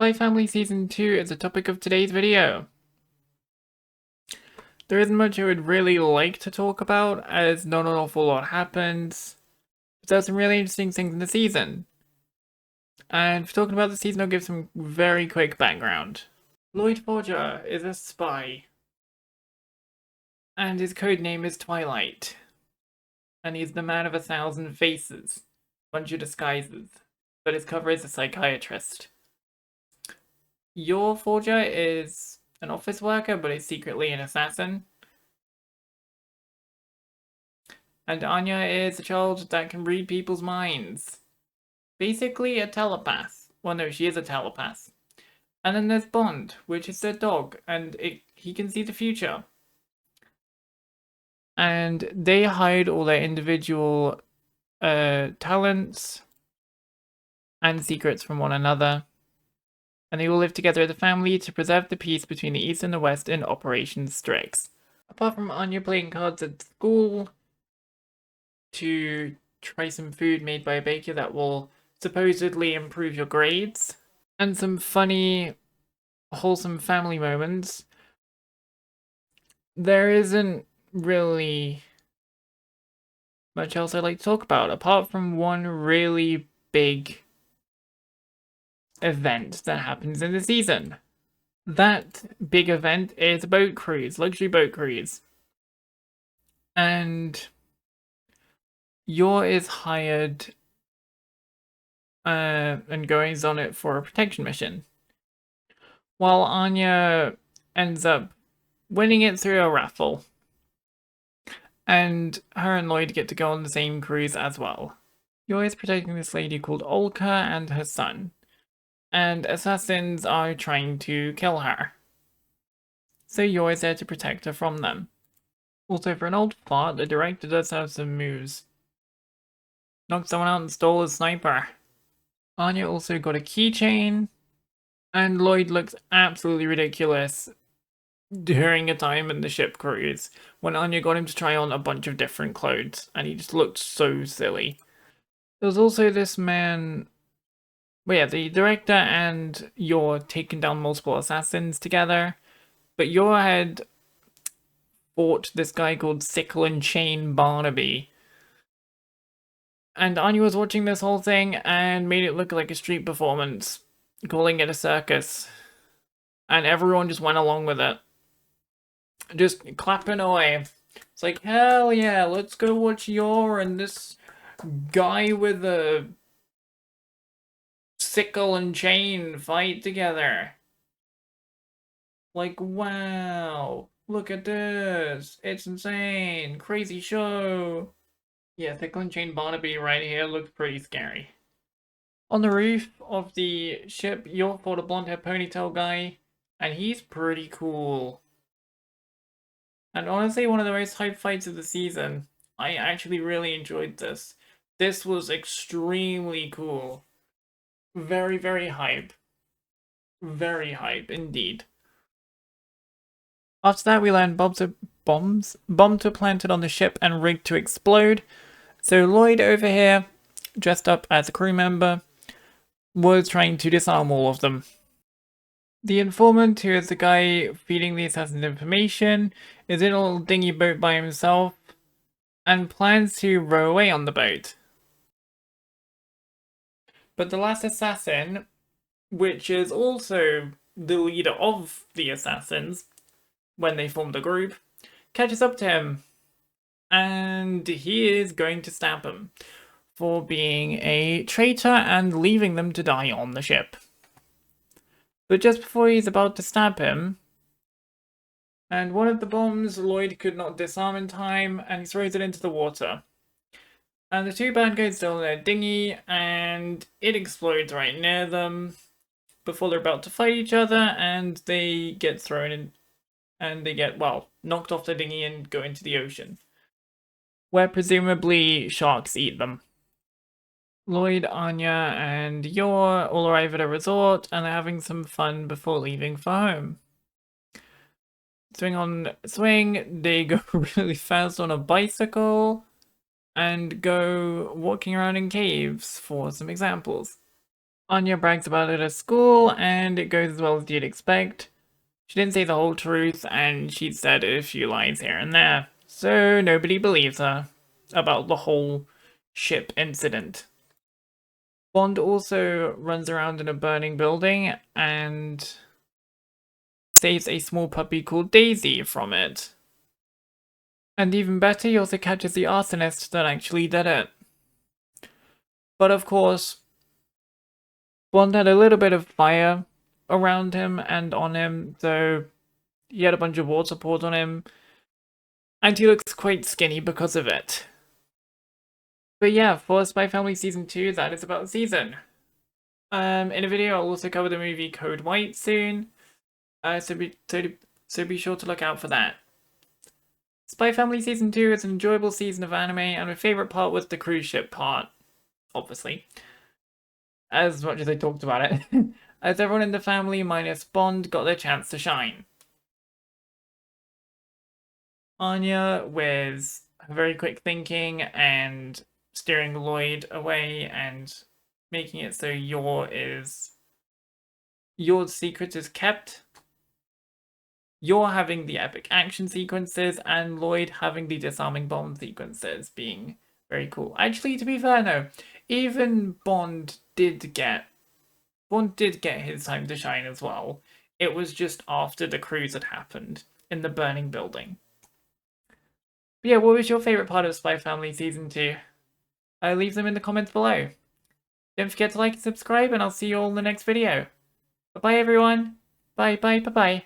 Spy Family Season 2 is the topic of today's video. There isn't much I would really like to talk about, as not an awful lot happens, but there's some really interesting things in the season. And for talking about the season, I'll give some very quick background. Lloyd Forger is a spy, and his code name is Twilight. And he's the man of 1,000 faces, bunch of disguises, but his cover is a psychiatrist. Your Forger is an office worker, but is secretly an assassin. And Anya is a child that can read people's minds. Basically a telepath. Well, no, she is a telepath. And then there's Bond, which is their dog, and he can see the future. And they hide all their individual talents and secrets from one another. And they all live together as a family to preserve the peace between the East and the West in Operation Strix. Apart from Anya playing cards at school to try some food made by a baker that will supposedly improve your grades, and some funny, wholesome family moments, there isn't really much else I'd like to talk about, apart from one really big event that happens in the season. That big event is a boat cruise, luxury boat cruise. And Yor is hired and goes on it for a protection mission, while Anya ends up winning it through a raffle. And her and Lloyd get to go on the same cruise as well. Yor is protecting this lady called Olka and her son, and assassins are trying to kill her. So Yor is there to protect her from them. Also, for an old fart, the director does have some moves. Knocked someone out and stole a sniper. Anya also got a keychain, and Lloyd looks absolutely ridiculous during a time in the ship cruise when Anya got him to try on a bunch of different clothes, and he just looked so silly. There was also this man. Well, yeah, the director and Yor taken down multiple assassins together, but Yor had fought this guy called Sickle and Chain Barnaby. And Anya was watching this whole thing and made it look like a street performance, calling it a circus. And everyone just went along with it. Just clapping away. It's like, hell yeah, let's go watch Yor and this guy with a sickle and chain fight together. Like, wow, look at this. It's insane. Crazy show. Yeah, Sickle and Chain Barnaby right here looks pretty scary. On the roof of the ship, Yor fought a blonde-haired ponytail guy, and he's pretty cool. And honestly, one of the most hype fights of the season. I actually really enjoyed this. This was extremely cool. Very, very hype. Very hype indeed. After that, we learned bombs were planted on the ship and rigged to explode. So Lloyd over here, dressed up as a crew member, was trying to disarm all of them. The informant, who is the guy feeding the assassins information, is in a little dinghy boat by himself and plans to row away on the boat. But the last assassin, which is also the leader of the assassins when they form the group, catches up to him, and he is going to stab him for being a traitor and leaving them to die on the ship. But just before he's about to stab him, and one of the bombs Lloyd could not disarm in time, and he throws it into the water. And the two bad guys still in their dinghy, and it explodes right near them before they're about to fight each other, and they get thrown in, and they get, well, knocked off the dinghy and go into the ocean, where presumably sharks eat them. Lloyd, Anya, and Yor all arrive at a resort, and they're having some fun before leaving for home. Swing on swing, they go really fast on a bicycle, and go walking around in caves for some examples. Anya brags about it at school, and it goes as well as you'd expect. She didn't say the whole truth, and she said a few lies here and there, so nobody believes her about the whole ship incident. Bond also runs around in a burning building and saves a small puppy called Daisy from it. And even better, he also catches the arsonist that actually did it. But of course, Bond had a little bit of fire around him and on him, so he had a bunch of water poured on him, and he looks quite skinny because of it. But yeah, for Spy Family Season 2, that is about the season. In a video, I'll also cover the movie Code White soon, so be sure to look out for that. Spy Family Season 2 is an enjoyable season of anime, and my favourite part was the cruise ship part, obviously. As much as I talked about it. As everyone in the family minus Bond got their chance to shine. Anya, with her very quick thinking and steering Lloyd away and making it so your secret is kept. You're having the epic action sequences, and Lloyd having the disarming bomb sequences being very cool. Actually, to be fair, no. Even Bond did get his time to shine as well. It was just after the cruise had happened in the burning building. But yeah, what was your favourite part of Spy Family Season 2? Leave them in the comments below. Don't forget to like and subscribe, and I'll see you all in the next video. Bye-bye, everyone. Bye, bye, bye-bye.